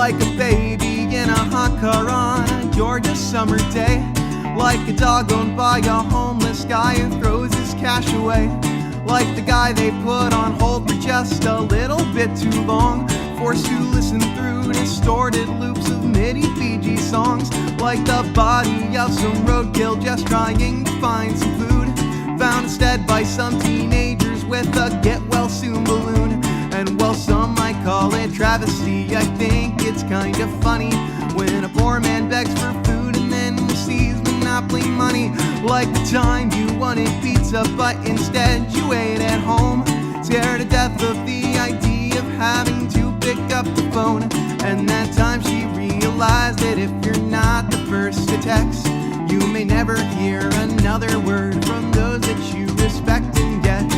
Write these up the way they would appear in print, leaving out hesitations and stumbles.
like a baby in a hot car on a Georgia summer day, like a dog owned by a homeless guy who throws his cash away, like the guy they put on hold for just a little bit too long, forced to listen through distorted loops of MIDI Fiji songs, like the body of some roadkill just trying to find some food, found instead by some teenagers with a get-well-soon balloon. And well, some might call it travesty. I think it's kind of funny when a poor man begs for food and then receives monopoly money, like the time you wanted pizza but instead you ate at home, scared to death of the idea of having to pick up the phone. And that time she realized that if you're not the first to text, you may never hear another word from those that you respect, and yet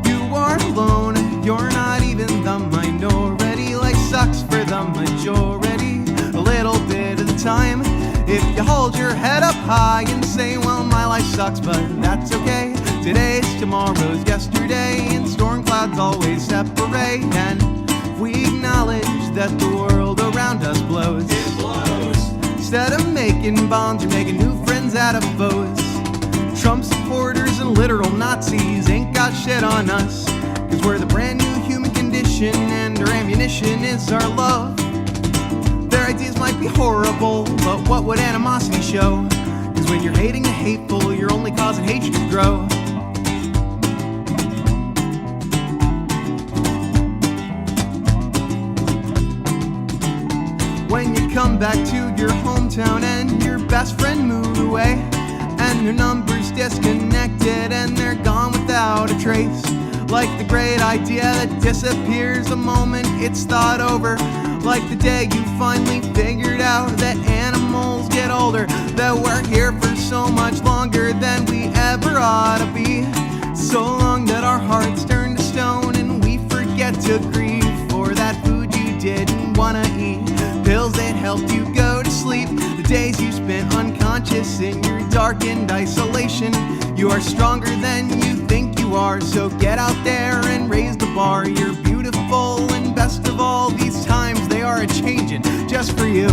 you are alone. You're not even the minority. Life sucks for the majority a little bit of the time. If you hold your head up high and say, well, my life sucks, but that's okay. Today's tomorrow's yesterday, and storm clouds always separate. And if we acknowledge that the world around us blows, it blows. Instead of making bonds, you're making new friends out of foes. Trump supporters and literal Nazis ain't got shit on us, 'cause we're the brand new human condition, and our ammunition is our love. Their ideas might be horrible, but what would animosity show? 'Cause when you're hating the hateful, you're only causing hatred to grow. When you come back to your hometown and your best friend moved away, and their number's disconnected and they're gone without a trace, like the great idea that disappears the moment it's thought over, like the day you finally figured out that animals get older, that we're here for so much longer than we ever ought to be, so long that our hearts turn to stone and we forget to grieve for that food you didn't want to eat, pills that helped you go to sleep, the days you spent unconscious in your darkened isolation. You are stronger than you think you are, so get out there and raise the bar. You're beautiful, and best of all, these times they are a-changing just for you.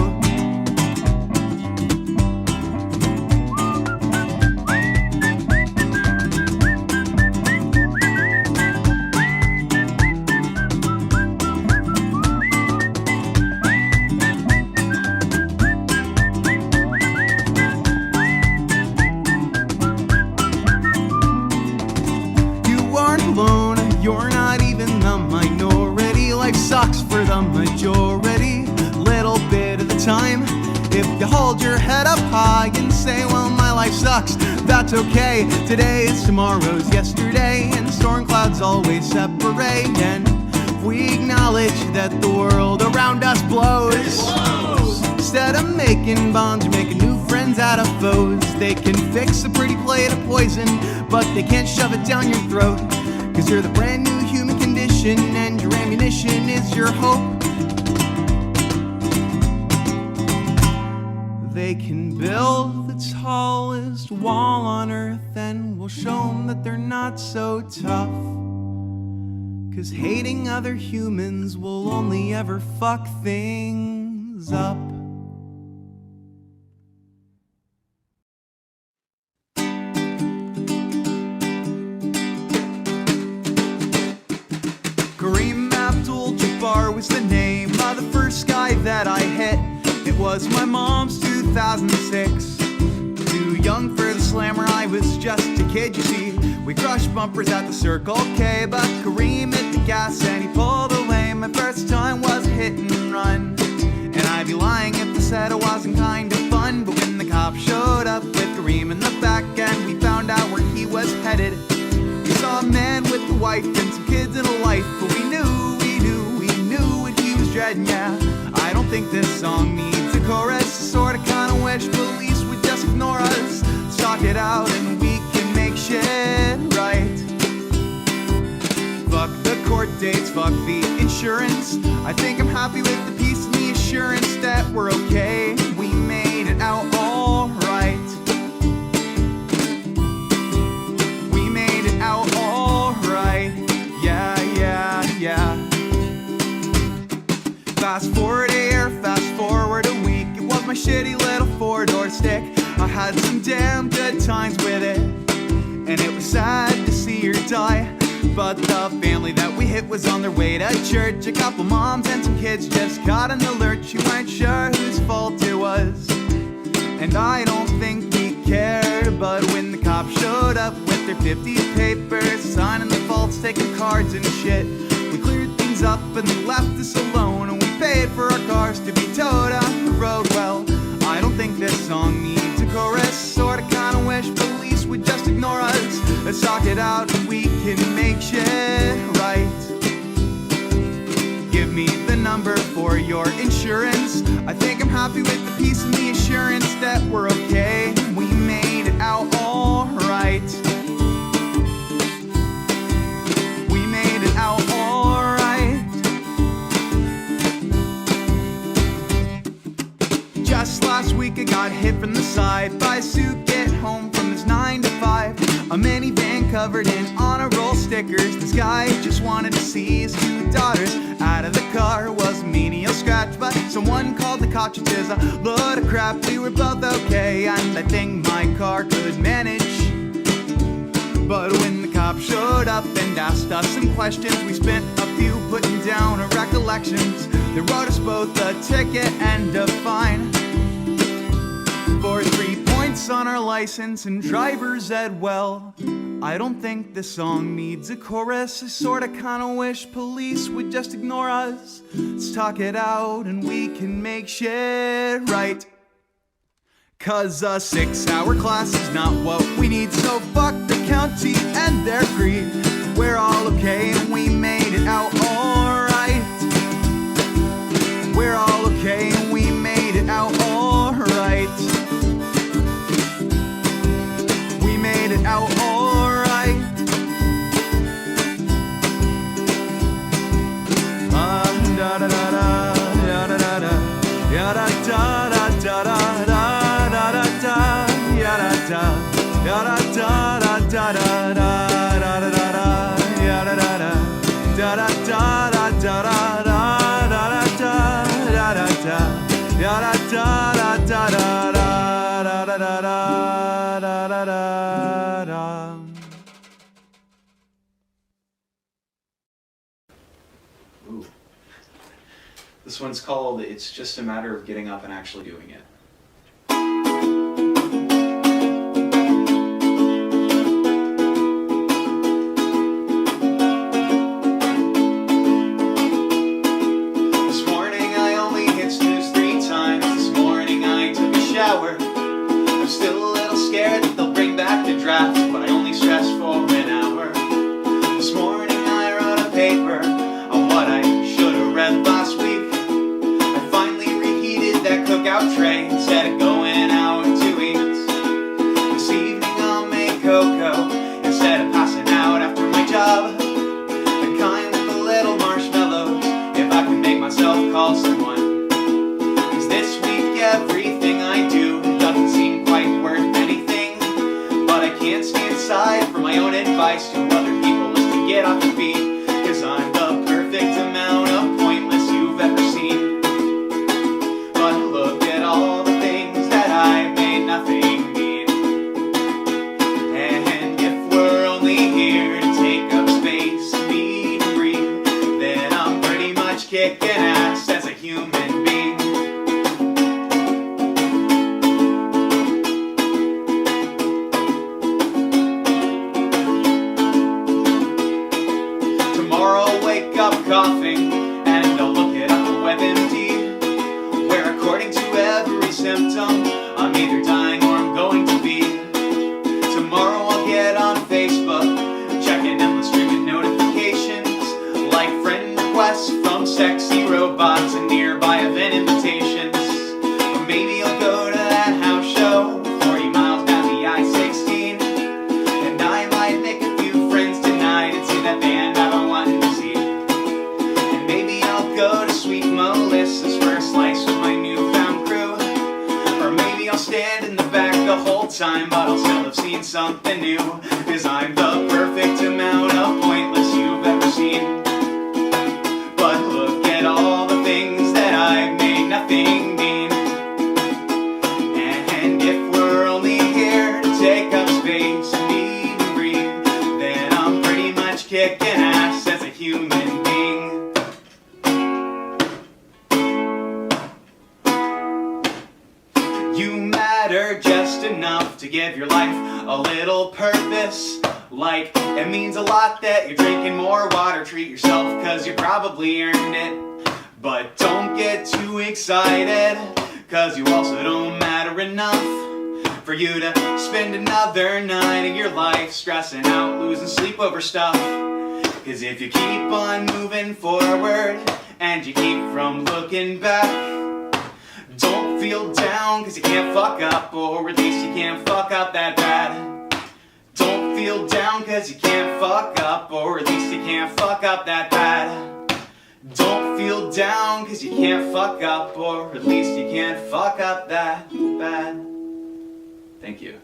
You're not even the minority. Life sucks for the majority, little bit of the time. If you hold your head up high and say, well, my life sucks, that's okay. Today is tomorrow's yesterday, and storm clouds always separate. And if we acknowledge that the world around us blows, instead of making bonds, you're making new friends out of foes. They can fix a pretty plate of poison, but they can't shove it down your throat, 'cause you're the brand new human condition, and your ammunition is your hope. They can build the tallest wall on earth, and we'll show them that they're not so tough, 'cause hating other humans will only ever fuck things up. Kareem Abdul-Jabbar was the name of the first guy that I hit. It was my mom's 2006. Too young for the slammer, I was just a kid, you see. We crushed bumpers at the Circle K, but Kareem hit the gas and he pulled away. My first time was hit and run, and I'd be lying if I said it wasn't kind of fun. But when the cops showed up with Kareem in the back and we found out where he was headed, we saw a man with a wife and some kids and a life, but we knew what he was dreading, yeah. I don't think this song needs a chorus. I sorta kinda wish police would just ignore us. Let's talk it out and we can make shit right. Fuck the court dates, fuck the insurance. I think I'm happy with the peace and the assurance that we're okay. We made it out alright. We made it out alright. Yeah. Fast forward a year, fast had some damn good times with it, and it was sad to see her die. But the family that we hit was on their way to church. A couple moms and some kids just caught in the lurch. You weren't sure whose fault it was, and I don't think we cared. But when the cops showed up with their 50 papers, signing the vaults, taking cards and shit, we cleared things up and they left us alone, and we paid for our cars to be towed on the road. Well, I don't think this song needs a chorus. Sorta kinda wish police would just ignore us. Let's talk it out and we can make shit right. Give me the number for your insurance. I think I'm happy with the peace and the assurance that we're okay. We made it out alright. We made it out alright. Just last week I got hit from the side by a suit. Get home from his 9 to 5. A minivan covered in honor roll stickers. This guy just wanted to see his 2 daughters out of the car. Was a menial scratch, but someone called the cops. It is a load of crap. We were both okay, and I think my car could manage. But when the cops showed up and asked us some questions, we spent a few putting down our recollections. They wrote us both a ticket and a fine for 3 points on our license and driver's ed. Well, I don't think this song needs a chorus. I sorta kinda wish police would just ignore us. Let's talk it out and we can make shit right. 'Cause a 6-hour class is not what we need, so fuck the county and their creed. We're all okay and we made it out alright. We're all okay and we made it out alright. We made it out alright. Da da da da da da da da da da da da da. Ooh. This one's called It's Just a Matter of Getting Up and Actually Doing It. But I only stressed for an hour. This morning I wrote a paper on what I should have read last week. I finally reheated that cookout tray instead of going out to eat. This evening I'll make cocoa instead of passing out after my job. The kind with the little marshmallows, if I can make myself call someone. 'Cause this week everything I do doesn't seem quite worth anything. But I can't stand aside for my own advice to other people is to get off your feet. 'Cause I'm the perfect amount of pointless you've ever seen. But look at all the things that I made nothing mean. And if we're only here to take up space and meet and breathe, then I'm pretty much kicking ass as a human being. Coughing, and I'll look it up on WebMD, where according to every symptom, I'm either dying or I'm going to be. Tomorrow I'll get on Facebook, checking endless streaming notifications, like friend requests from sexy robots and nearby event invitations. Or maybe I'll go to that house show 40 miles down the I-16, and I might make a few friends tonight and see that band I've been wanting to see. Go to Sweet Melissa's for a slice with my newfound crew. Or maybe I'll stand in the back the whole time, but I'll still have seen something new. 'Cause I'm the perfect amount of pointless you've ever seen. But look at all the things that I've made nothing mean. And if we're only enough to give your life a little purpose. Like, it means a lot that you're drinking more water. Treat yourself, cause you probably earned it. But don't get too excited, cause you also don't matter enough for you to spend another night of your life stressing out, losing sleep over stuff. Cause if you keep on moving forward and you keep from looking back, don't feel down cause you can't fuck up, or at least you can't fuck up that bad. Don't feel down cause you can't fuck up, or at least you can't fuck up that bad. Don't feel down cause you can't fuck up, or at least you can't fuck up that bad. Thank you.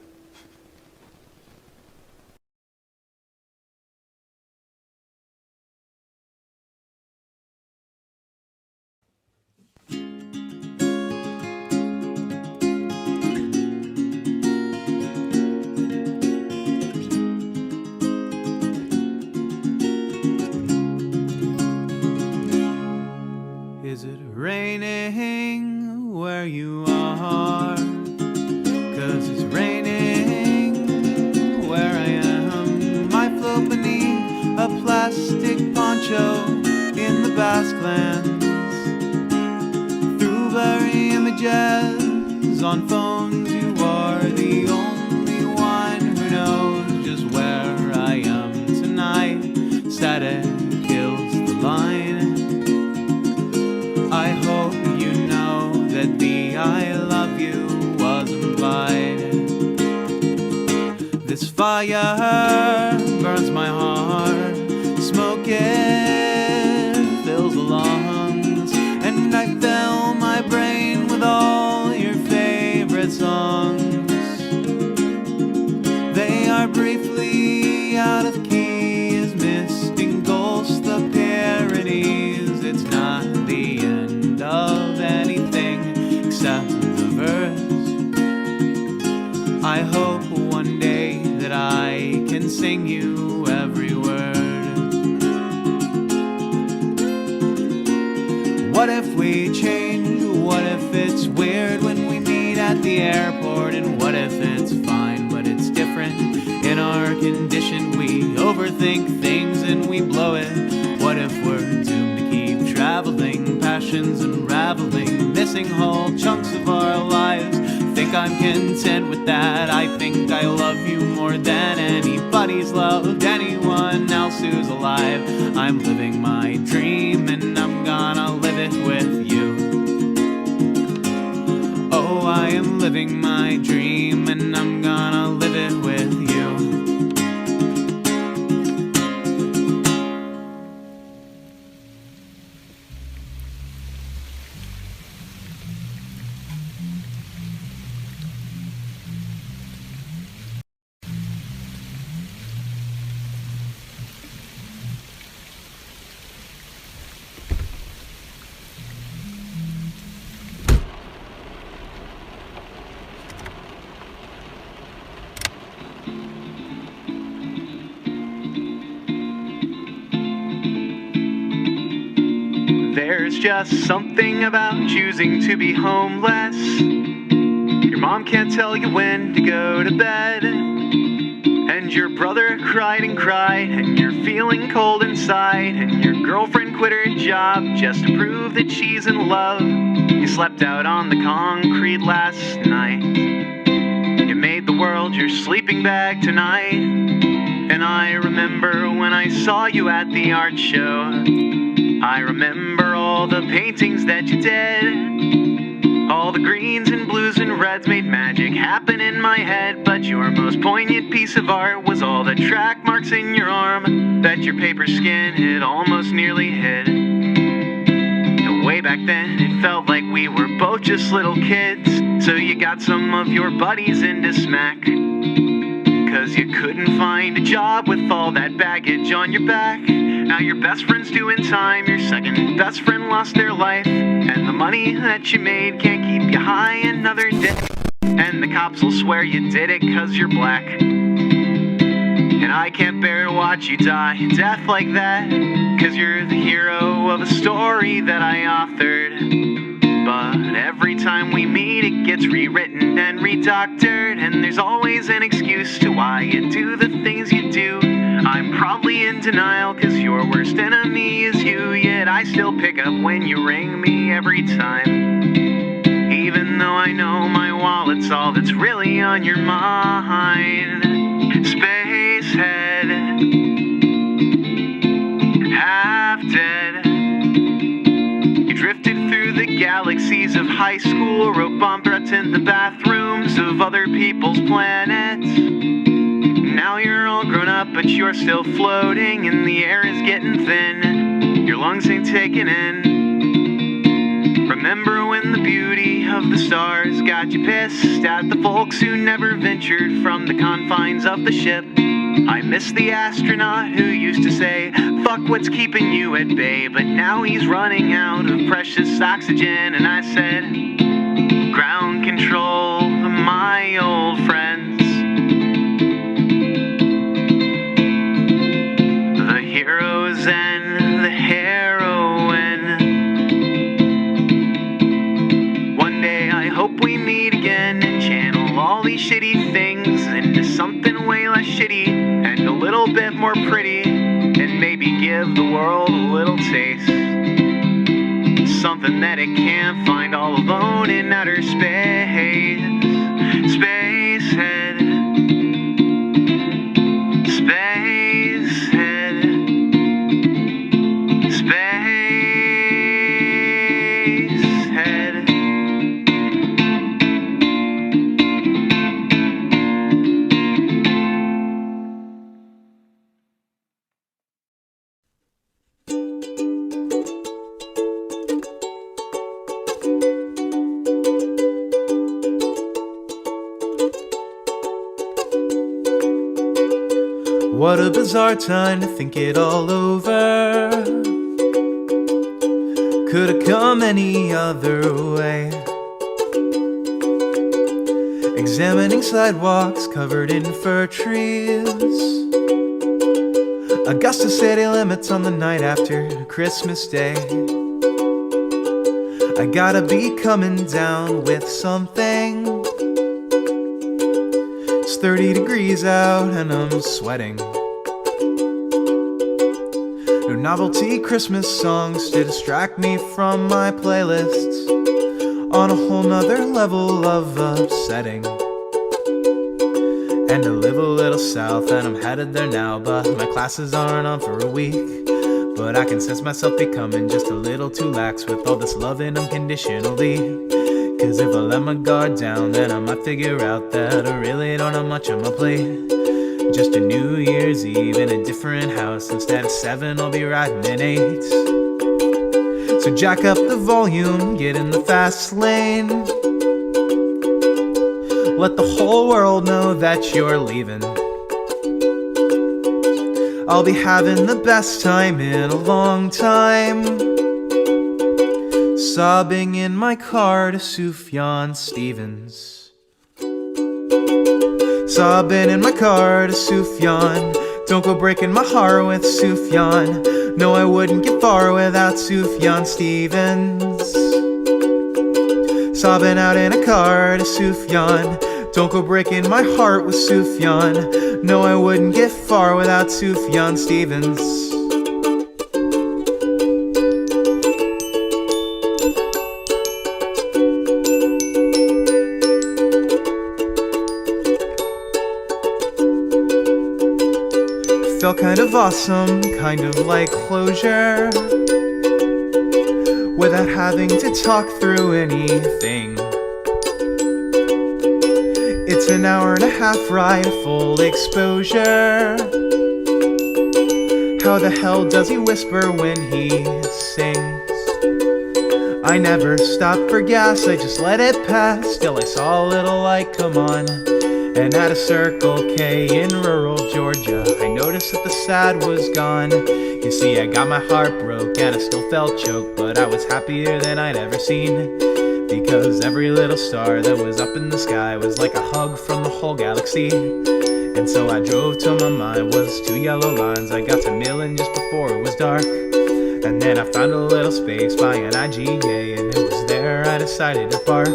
Is it raining where you are? 'Cause it's raining where I am. I float beneath a plastic poncho in the Basque Lands. Through blurry images on phones, you are the only one who knows just where I am tonight. Static kills the line. I hope you know that the I love you was implied. This fire burns my heart, smoke it fills the lungs, and I fill my brain with all your favorite songs. They are briefly out of key as misting ghosts, the parodies. It's not the end of anything except the verse. I hope one day that I can sing you every word. What if we change? What if it's weird when we meet at the airport? And what if it's fine but it's different? In our condition we overthink things and we blow it. What if we're doomed to keep traveling, passions unraveling, missing whole chunks of our lives? Think I'm content with that. I think I love you more than anybody's loved anyone else who's alive. I'm living my dream and I'm gonna live it with you. Oh, I am living my dream and I'm gonna live it with you. There's just something about choosing to be homeless. Your mom can't tell you when to go to bed, and your brother cried and cried, and you're feeling cold inside, and your girlfriend quit her job just to prove that she's in love. You slept out on the concrete last night. You made the world your sleeping bag tonight. And I remember when I saw you at the art show. I remember all the paintings that you did. All the greens and blues and reds made magic happen in my head. But your most poignant piece of art was all the track marks in your arm that your paper skin had almost nearly hid. And way back then it felt like we were both just little kids. So you got some of your buddies into smack, 'cause you couldn't find a job with all that baggage on your back. Now your best friend's doing time, your second best friend lost their life, and the money that you made can't keep you high another day. And the cops will swear you did it 'cause you're black. And I can't bear to watch you die a death like that, 'cause you're the hero of a story that I authored. But every time we meet it gets rewritten and redoctored, and there's always an excuse to why you do the things you do. I'm probably in denial cause your worst enemy is you, yet I still pick up when you ring me every time. Even though I know my wallet's all that's really on your mind. Spacehead, half dead. You drifted through the galaxies of high school, wrote bomb threats in the bathrooms of other people's planets. Now you're all grown up, but you're still floating, and the air is getting thin. Your lungs ain't taking in. Remember when the beauty of the stars got you pissed at the folks who never ventured from the confines of the ship? I miss the astronaut who used to say, fuck what's keeping you at bay, but now he's running out of precious oxygen, and I said, ground control, my old friends. The heroes and the heroine. One day I hope we meet again and channel all these shitty things into something way less shitty and a little bit more pretty, and maybe give the world a little taste. Something that it can't find all alone in outer space. Spacehead, Spacehead, Spacehead. What a bizarre time to think it all over. Could've come any other way. Examining sidewalks covered in fir trees. Augusta city limits on the night after Christmas Day. I gotta be coming down with something. It's 30 degrees out and I'm sweating. No novelty Christmas songs to distract me from my playlists. On a whole nother level of upsetting. And I live a little south and I'm headed there now, but my classes aren't on for a week. But I can sense myself becoming just a little too lax with all this loving unconditionally. Cause if I let my guard down, then I might figure out that I really don't have much on my plate. Just a New Year's Eve in a different house. Instead of 7, I'll be riding in 8. So jack up the volume, get in the fast lane. Let the whole world know that you're leaving. I'll be having the best time in a long time. Sobbing in my car to Sufjan Stevens. Sobbing in my car to Sufjan. Don't go breaking my heart with Sufjan. No, I wouldn't get far without Sufjan Stevens. Sobbing out in a car to Sufjan. Don't go breaking my heart with Sufjan. No, I wouldn't get far without Sufjan Stevens. Felt kind of awesome, kind of like closure, without having to talk through anything. It's an hour and a half ride, full exposure. How the hell does he whisper when he sings? I never stopped for gas, I just let it pass. Still I saw a little light come on. And at a Circle K in rural Georgia, I noticed that the sad was gone. You see, I got my heart broke and I still felt choked, but I was happier than I'd ever seen. Because every little star that was up in the sky was like a hug from the whole galaxy. And so I drove till my mind was 2 yellow lines. I got to milling just before it was dark. And then I found a little space by an IGA, and it was there I decided to park.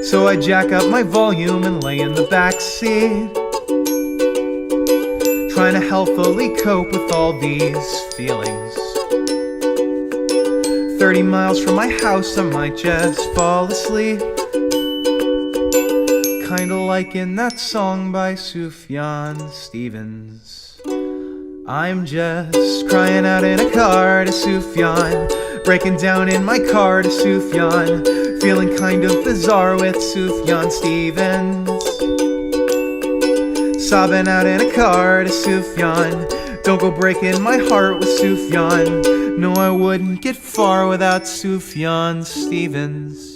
So I jack up my volume and lay in the backseat, trying to healthily cope with all these feelings. 30 miles from my house, I might just fall asleep, kinda like in that song by Sufjan Stevens. I'm just crying out in a car to Sufjan, breaking down in my car to Sufjan, feeling kind of bizarre with Sufjan Stevens. Sobbing out in a car to Sufjan, don't go breaking my heart with Sufjan. No, I wouldn't get far without Sufjan Stevens.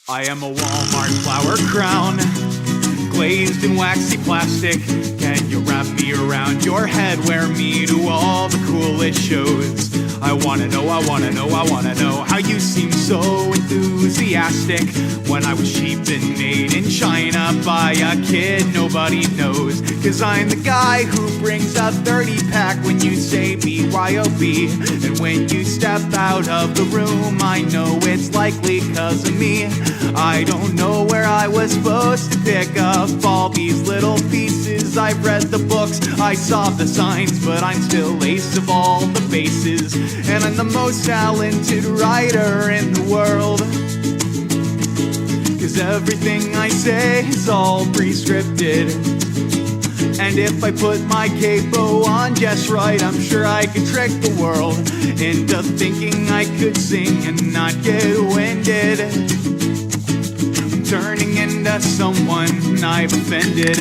I am a Walmart flower crown, glazed in waxy plastic. Can you wrap me around your head, wear me to all the coolest shows? I wanna know how you seem so enthusiastic when I was cheap and made in China by a kid nobody knows. Cause I'm the guy who brings a 30-pack when you say BYOB, and when you step out of the room I know it's likely cause of me. I don't know where I was supposed to pick up all these little pieces. I've read the books, I saw the signs, but I'm still ace of all the bases. And I'm the most talented writer in the world, cause everything I say is all pre-scripted. And if I put my capo on just right, I'm sure I could trick the world into thinking I could sing and not get winded. I'm turning into someone I've offended.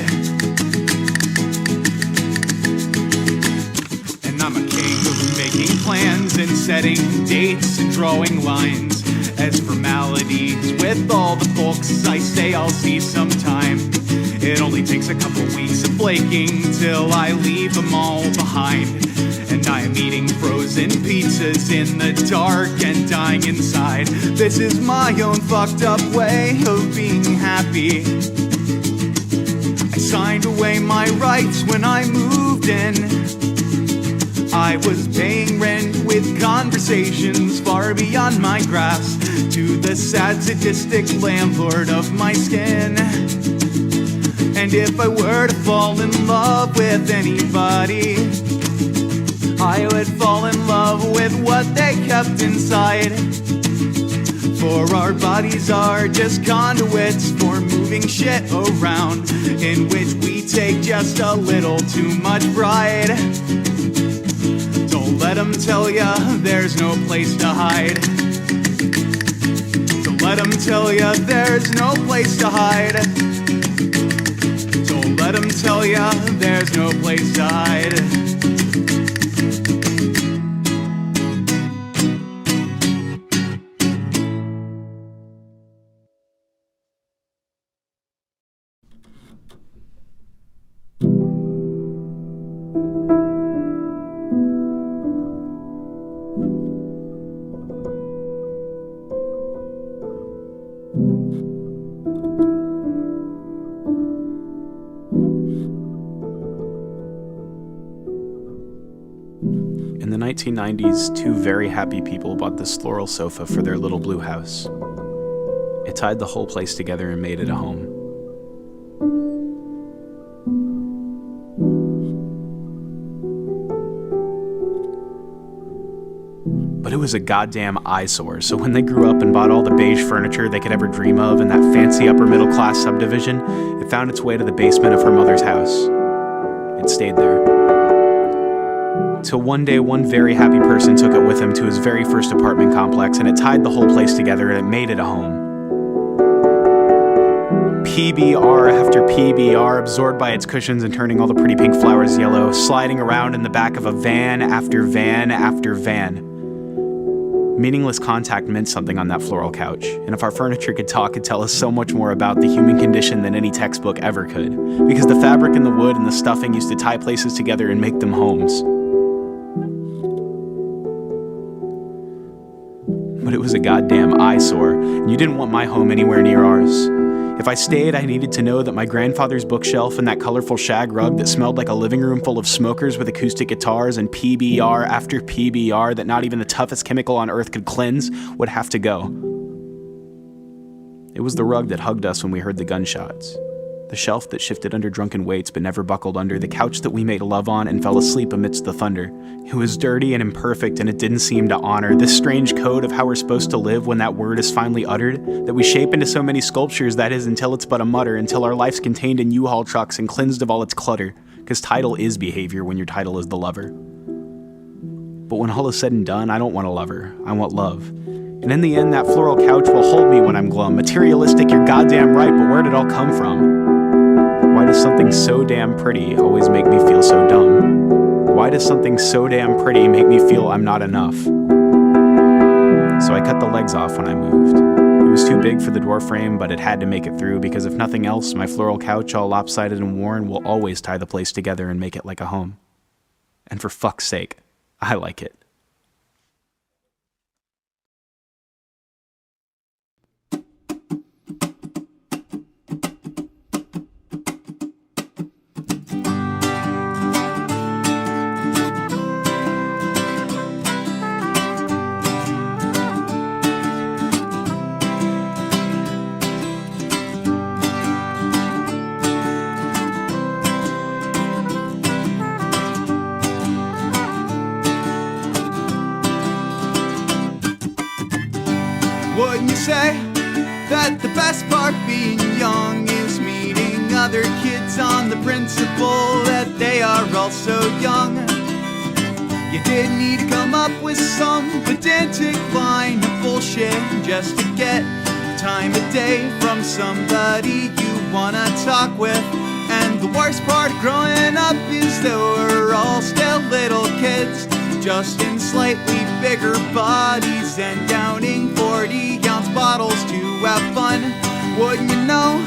And I'm a king of making plans and setting dates and drawing lines as formalities with all the folks I say I'll see sometime. It only takes a couple weeks of flaking till I leave them all behind. And I am eating frozen pizzas in the dark and dying inside. This is my own fucked up way of being happy. I signed away my rights when I moved in. I was paying rent with conversations far beyond my grasp to the sad sadistic landlord of my skin. And if I were to fall in love with anybody, I would fall in love with what they kept inside. For our bodies are just conduits for moving shit around, in which we take just a little too much pride. Don't let them tell ya there's no place to hide. Don't let them tell ya there's no place to hide. Let them tell ya there's no place to hide. In the 1990s, two very happy people bought this floral sofa for their little blue house. It tied the whole place together and made it a home. But it was a goddamn eyesore, so when they grew up and bought all the beige furniture they could ever dream of in that fancy upper-middle-class subdivision, it found its way to the basement of her mother's house. It stayed there. Till one day, one very happy person took it with him to his very first apartment complex, and it tied the whole place together, and it made it a home. PBR after PBR, absorbed by its cushions and turning all the pretty pink flowers yellow, sliding around in the back of a van after van after van. Meaningless contact meant something on that floral couch, and if our furniture could talk, it'd tell us so much more about the human condition than any textbook ever could, because the fabric and the wood and the stuffing used to tie places together and make them homes. But it was a goddamn eyesore, and you didn't want my home anywhere near ours. If I stayed, I needed to know that my grandfather's bookshelf and that colorful shag rug that smelled like a living room full of smokers with acoustic guitars and PBR after PBR that not even the toughest chemical on earth could cleanse would have to go. It was the rug that hugged us when we heard the gunshots. The shelf that shifted under drunken weights but never buckled under, the couch that we made love on and fell asleep amidst the thunder. It was dirty and imperfect, and it didn't seem to honor this strange code of how we're supposed to live when that word is finally uttered, that we shape into so many sculptures, that is, until it's but a mutter, until our life's contained in U-Haul trucks and cleansed of all its clutter, because title is behavior when your title is the lover. But when all is said and done, I don't want a lover, I want love. And in the end, that floral couch will hold me when I'm glum. Materialistic, you're goddamn right, but where did it all come from? Why does something so damn pretty always make me feel so dumb? Why does something so damn pretty make me feel I'm not enough? So I cut the legs off when I moved. It was too big for the door frame, but it had to make it through, because if nothing else, my floral couch, all lopsided and worn, will always tie the place together and make it like a home. And for fuck's sake, I like it. Wouldn't you say that the best part being young is meeting other kids on the principle that they are also young? You didn't need to come up with some pedantic line of bullshit just to get time of day from somebody you wanna talk with. And the worst part of growing up is that we're all still little kids, just in slightly bigger bodies and downing 40-ounce bottles to have fun. Wouldn't you know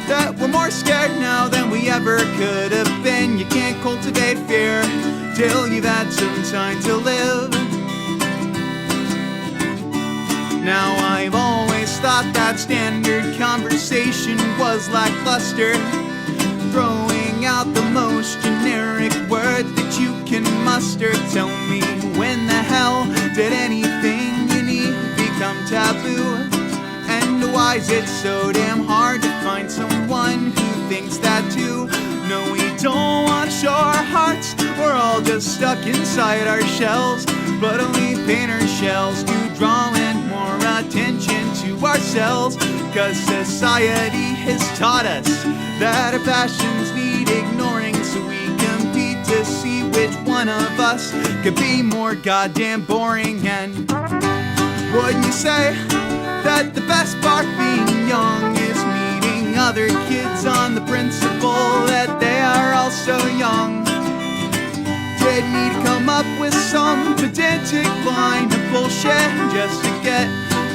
that we're more scared now than we ever could have been? You can't cultivate fear till you've had some time to live. Now I've always thought that standard conversation was lackluster, throwing out the most generic word that you can muster. Tell me, when the hell did anything you need become taboo? And why is it so damn hard to find someone who thinks that too? No, we don't want to show our hearts, we're all just stuck inside our shells, but only paint our shells to draw in more attention to ourselves. Cause society has taught us that our passions need ignoring, so we compete to see which one of us could be more goddamn boring. And wouldn't you say that the best part being young is meeting other kids on the principle that they are also young? Didn't need to come up with some pedantic line of bullshit just to get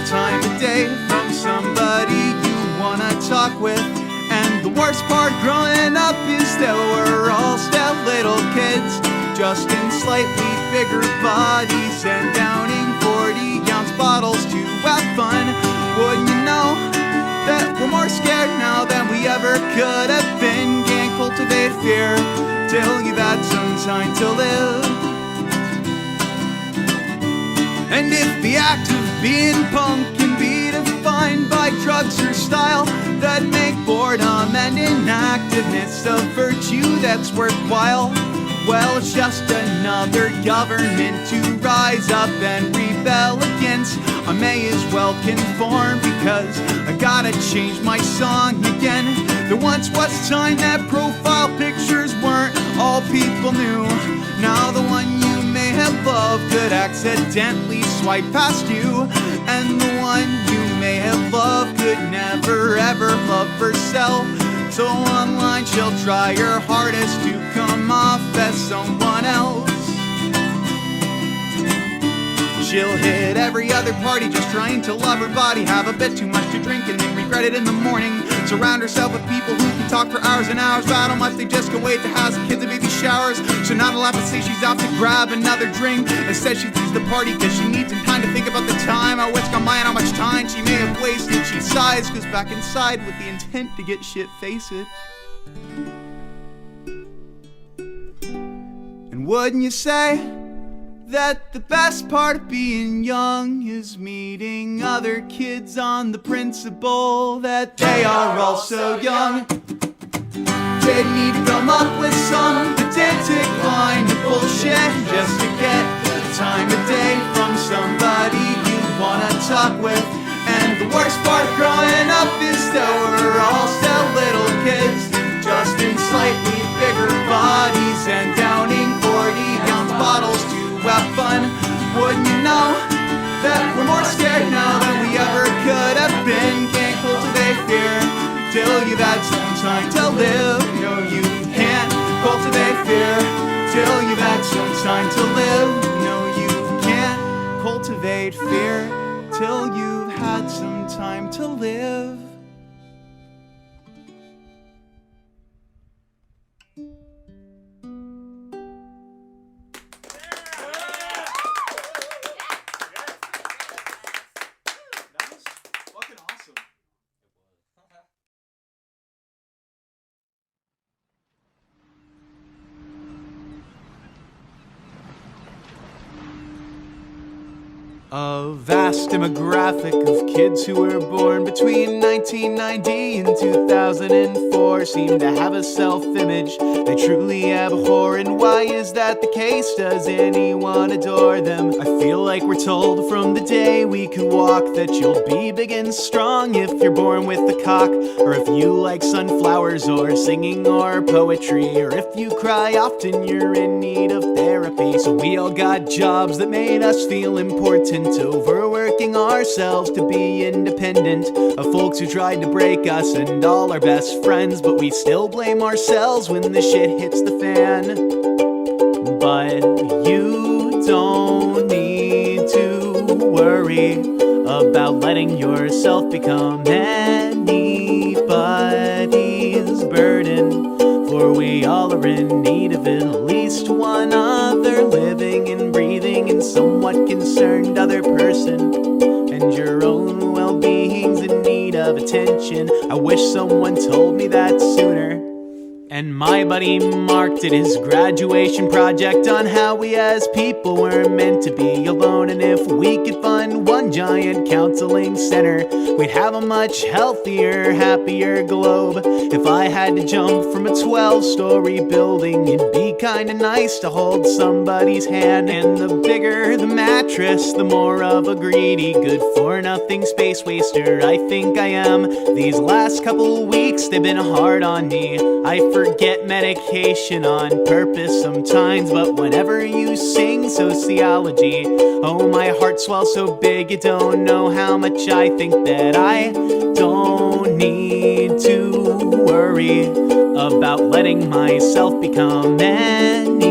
time of day from somebody you wanna talk with. And the worst part growing up is that we're all still little kids, just in slightly bigger bodies and downing 40-ounce bottles to have fun. Wouldn't you know that we're more scared now than we ever could have been? Can't cultivate fear till you've had some time to live. And if the act of being punk can be defined by drugs or style that make boredom and inactiveness a virtue that's worthwhile, well, it's just another government to rise up and rebel against. I may as well conform, because I gotta change my song again. There once was time that profile pictures weren't all people knew. Now the one you accidentally swipe past you. And the one you may have loved could never ever love herself. So online she'll try her hardest to come off as someone else. She'll hit every other party just trying to love her body, have a bit too much to drink and then regret it in the morning. Surround herself with people who can talk for hours and hours about how much they just go wait to have some kids and baby showers. So not allowed to say she's out to grab another drink. Instead she leaves the party cause she needs some time to think about the time, how it's gone by and how much time she may have wasted. She sighs, goes back inside with the intent to get shit-faced. And wouldn't you say that the best part of being young is meeting other kids on the principle that they are also young? They need to come up with some pedantic line of bullshit just to get the time of day from somebody you wanna talk with. And the worst part of growing up is that we're all still little kids, just in slightly bigger bodies and downing 40-ounce bottles to have fun. Wouldn't you know that we're more scared now than we ever could have been? Can't cultivate fear till you've had some time to live. No, you can't cultivate fear till you've had some time to live. No, you can't cultivate fear till you've had some time to live. A vast demographic of kids who were born between 1990 and 2004 seem to have a self-image they truly abhor. And why is that the case? Does anyone adore them? I feel like we're told from the day we can walk that you'll be big and strong if you're born with a cock, or if you like sunflowers or singing or poetry, or if you cry often you're in need of therapy. So we all got jobs that made us feel important, overworking ourselves to be independent of folks who tried to break us and all our best friends, but we still blame ourselves when the shit hits the fan. But you don't need to worry about letting yourself become anybody's burden, for we all are in need of at least one other living and breathing and somewhat concerned other person. And your own well-being's in need of attention. I wish someone told me that sooner. And my buddy Mark did his graduation project on how we as people were meant to be alone. And if we could fund one giant counseling center, we'd have a much healthier, happier globe. If I had to jump from a 12-story building, it'd be kinda nice to hold somebody's hand. And the bigger the mattress, the more of a greedy, good-for-nothing space waster I think I am. These last couple weeks, they've been hard on me. I forget medication on purpose sometimes, but whenever you sing Sociology, oh, my heart swells so big you don't know how much I think that I don't need to worry about letting myself become anybody's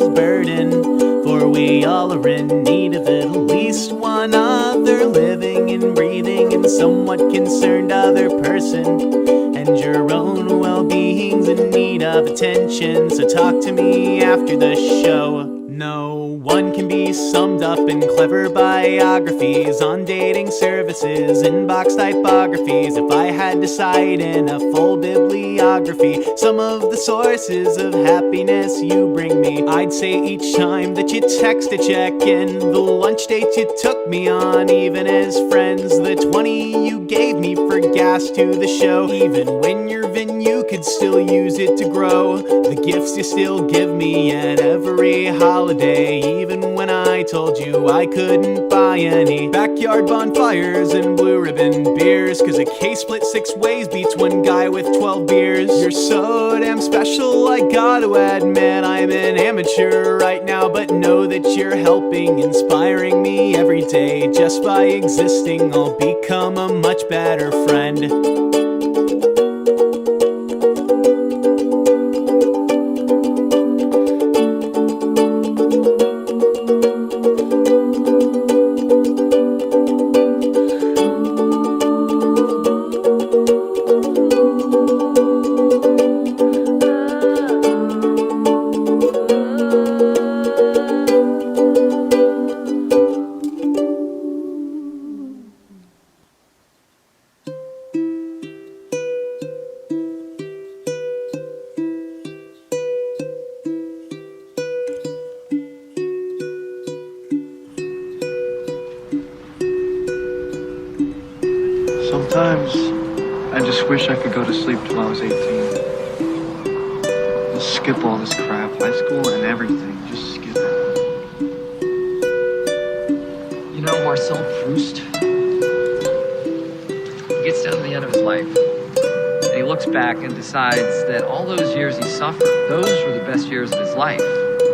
burden, for we all are in need of at least one other living and breathing and somewhat concerned other person. And your own well-being's in need of attention, so talk to me after the show. No one can be summed up in clever biographies on dating services, inbox typographies. If I had to cite in a full bibliography some of the sources of happiness you bring me, I'd say each time that you text to check in, the lunch dates you took me on, even as friends, the 20 you gave me for gas to the show, even when your venue could still use it to grow, the gifts you still give me at every holiday, even when I told you I couldn't buy any backyard bonfires and blue ribbon beers, 'cause a case split 6 ways beats one guy with 12 beers. You're so damn special, I gotta admit I'm an amateur right now, but know that you're helping, inspiring me every day. Just by existing, I'll become a much better friend. Sometimes I just wish I could go to sleep till I was 18. Just skip all this crap, high school and everything. Just skip it. You know, Marcel Proust, he gets down to the end of his life, and he looks back and decides that all those years he suffered, those were the best years of his life,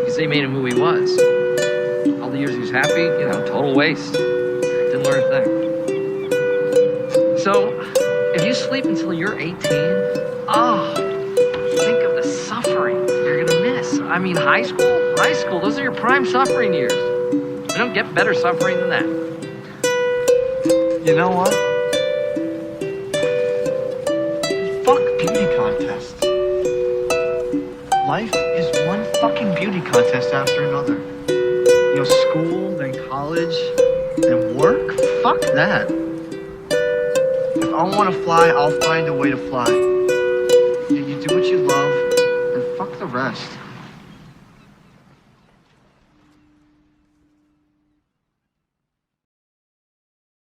because they made him who he was. All the years he was happy, total waste. Didn't learn a thing. So, if you sleep until you're 18, think of the suffering you're gonna miss. I mean, high school, those are your prime suffering years. You don't get better suffering than that. You know what? Fuck beauty contests. Life is one fucking beauty contest after another. School, then college, then work? Fuck that. If I want to fly, I'll find a way to fly. You do what you love, and fuck the rest.